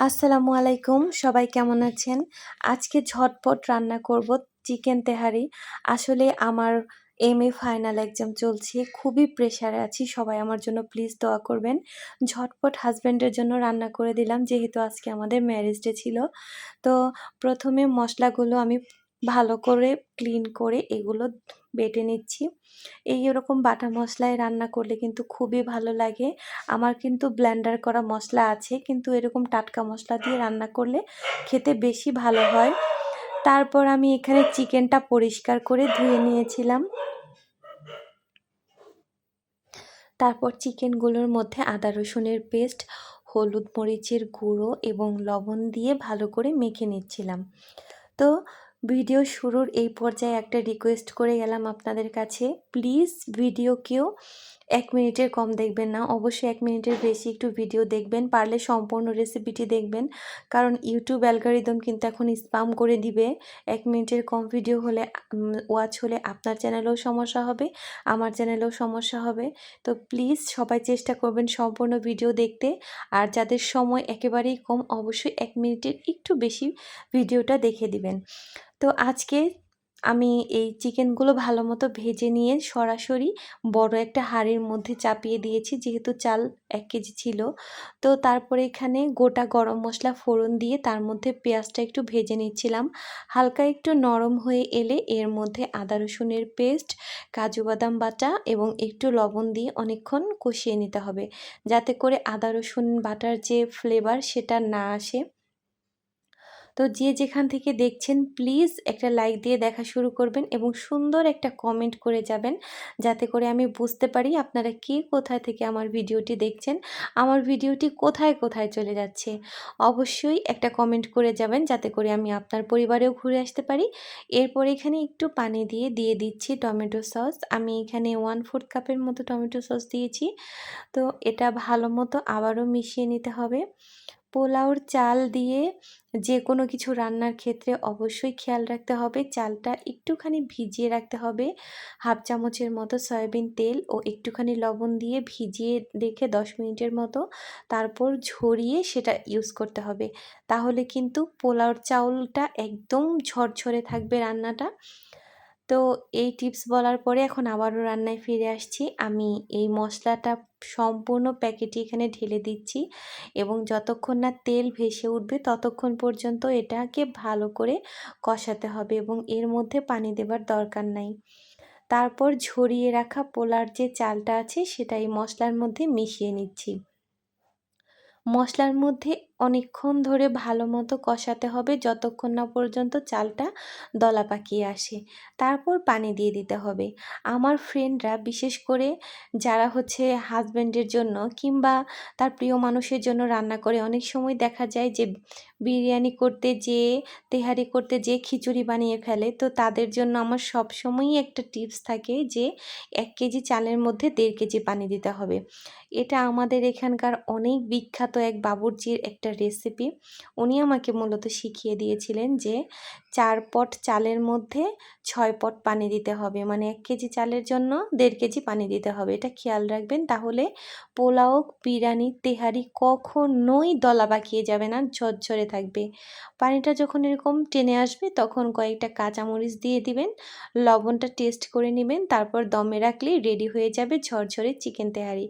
আসসালামু আলাইকুম, সবাই কেমন আছেন? আজকে ঝটপট রান্না করব চিকেন তেহারি। আসলে আমার এমএ ফাইনাল এক্সাম চলছে। খুবই প্রেশারে আছি। সবাই আমার জন্য প্লিজ দোয়া করবেন। ঝটপট হাসব্যান্ডের জন্য রান্না করে দিলাম যেহেতু আজকে আমাদের ম্যারেজ ডে ছিল। তো প্রথমে মশলাগুলো আমি ভালো করে ক্লিন করে এগুলো বেটে নিচ্ছি। এইরকম বাটা মশলায় রান্না করলে কিন্তু খুবই ভালো লাগে। আমার কিন্তু ব্লেন্ডার করা মশলা আছে, কিন্তু এরকম টাটকা মশলা দিয়ে রান্না করলে খেতে বেশি ভালো হয়। তারপর আমি এখানে চিকেনটা পরিষ্কার করে ধুয়ে নিয়েছিলাম। তারপর চিকেনগুলোর মধ্যে আদা রসুনের পেস্ট, হলুদ মরিচের গুঁড়ো এবং লবণ দিয়ে ভালো করে মেখে নিচ্ছিলাম। তো ভিডিও শুরুর এই পর্যায়ে একটা রিকোয়েস্ট করে গেলাম আপনাদের কাছে, প্লিজ ভিডিও কেউ 1 মিনিটের কম দেখবেন না, অবশ্যই 1 মিনিটের বেশি একটু ভিডিও দেখবেন, পারলে সম্পূর্ণ রেসিপিটি দেখবেন, কারণ ইউটিউব অ্যালগরিদম কিন্তু এখন স্প্যাম করে দিবে। 1 মিনিটের কম ভিডিও হলে ওয়াচ হলে আপনার চ্যানেলেও সমস্যা হবে, আমার চ্যানেলেও সমস্যা হবে। তো প্লিজ সবাই চেষ্টা করবেন সম্পূর্ণ ভিডিও দেখতে, আর যাদের সময় একেবারেই কম অবশ্যই 1 মিনিটের একটু বেশি ভিডিওটা দেখে দিবেন। তো আজকে আমি এই চিকেনগুলো ভালো মতো ভেজে নিয়ে সরাসরি বড় একটা হাঁড়ির মধ্যে চাপিয়ে দিয়েছি, যেহেতু চাল 1 কেজি ছিল। তো তারপরে এখানে গোটা গরম মশলা ফোড়ন দিয়ে তার মধ্যে পেঁয়াজটা একটু ভেজে নিচ্ছিলাম। হালকা একটু নরম হয়ে এলে এর মধ্যে আদা রসুনের পেস্ট, কাজু বাদাম বাটা এবং একটু লবণ দিয়ে অনেকক্ষণ কষিয়ে নিতে হবে, যাতে করে আদা রসুন বাটার যে ফ্লেভার সেটা না আসে। তো যে যেখান থেকে দেখছেন প্লিজ একটা লাইক দিয়ে দেখা শুরু করবেন এবং সুন্দর একটা কমেন্ট করে যাবেন, যাতে করে আমি বুঝতে পারি আপনারা কে কোথায় থেকে আমার ভিডিওটি দেখছেন, আমার ভিডিওটি কোথায় কোথায় চলে যাচ্ছে। অবশ্যই একটা কমেন্ট করে যাবেন, যাতে করে আমি আপনার পরিবারেও ঘুরে আসতে পারি। এরপর এখানে একটু পানি দিয়ে দিচ্ছি টমেটো সস। আমি এখানে 1/4 কাপের মতো টমেটো সস দিয়েছি। তো এটা ভালো মতো আবারও মিশিয়ে নিতে হবে। পোলাওর চাল দিয়ে যে কোনো কিছু রান্নার ক্ষেত্রে অবশ্যই খেয়াল রাখতে হবে চালটা একটুখানি ভিজিয়ে রাখতে হবে। 1/2 চামচের মতো সয়াবিন তেল ও একটুখানি লবণ দিয়ে ভিজিয়ে রেখে 10 মিনিটের মতো তারপর ঝরিয়ে সেটা ইউজ করতে হবে। তাহলে কিন্তু পোলাওর চাউলটা একদম ঝরঝরে থাকবে রান্নাটা। তো এই টিপস বলার পরে এখন আবারও রান্নায় ফিরে আসছি। আমি এই মশলাটা সম্পূর্ণ প্যাকেটে এখানে ঢেলে দিচ্ছি এবং যতক্ষণ না তেল ভেসে উঠবে ততক্ষণ পর্যন্ত এটাকে ভালো করে কষাতে হবে এবং এর মধ্যে পানি দেবার দরকার নাই। তারপর ঝরিয়ে রাখা পোলার যে চালটা আছে সেটা এই মশলার মধ্যে মিশিয়ে নিচ্ছি। মশলার মধ্যে অনেকক্ষণ ধরে ভালো মতো কষাতে হবে যতক্ষণ না পর্যন্ত চালটা দলা পাকিয়ে আসে। তারপর পানি দিয়ে দিতে হবে। আমার ফ্রেন্ডরা বিশেষ করে যারা হচ্ছে হাজব্যান্ডের জন্য কিংবা তার প্রিয় মানুষের জন্য রান্না করে, অনেক সময় দেখা যায় যে বিরিয়ানি করতে যেয়ে, তেহারি করতে যেয়ে খিচুড়ি বানিয়ে ফেলে। তো তাদের জন্য আমার সবসময়ই একটা টিপস থাকে যে 1 কেজি চালের মধ্যে 1.5 কেজি পানি দিতে হবে। এটা আমাদের এখানকার অনেক বিখ্যাত এক বাবুর্চির একটা রেসিপি। উনি আমাকে মূলত শিখিয়ে দিয়েছিলেন যে 4 পট চালের মধ্যে 6 পট পানি দিতে হবে। মানে 1 কেজি চালের জন্য 1.5 কেজি পানি দিতে হবে। এটা খেয়াল রাখবেন, তাহলে পোলাও, বিরিয়ানি, তেহারি কখনোই দলা পাকিয়ে যাবে না, ঝরঝরে থাকবে। পানিটা যখন এরকম টেনে আসবে তখন কয়েকটা কাঁচামরিচ দিয়ে দিবেন, লবণটা টেস্ট করে নেবেন, তারপর দমে রাখলেই রেডি হয়ে যাবে ঝরঝরে চিকেন তেহারি।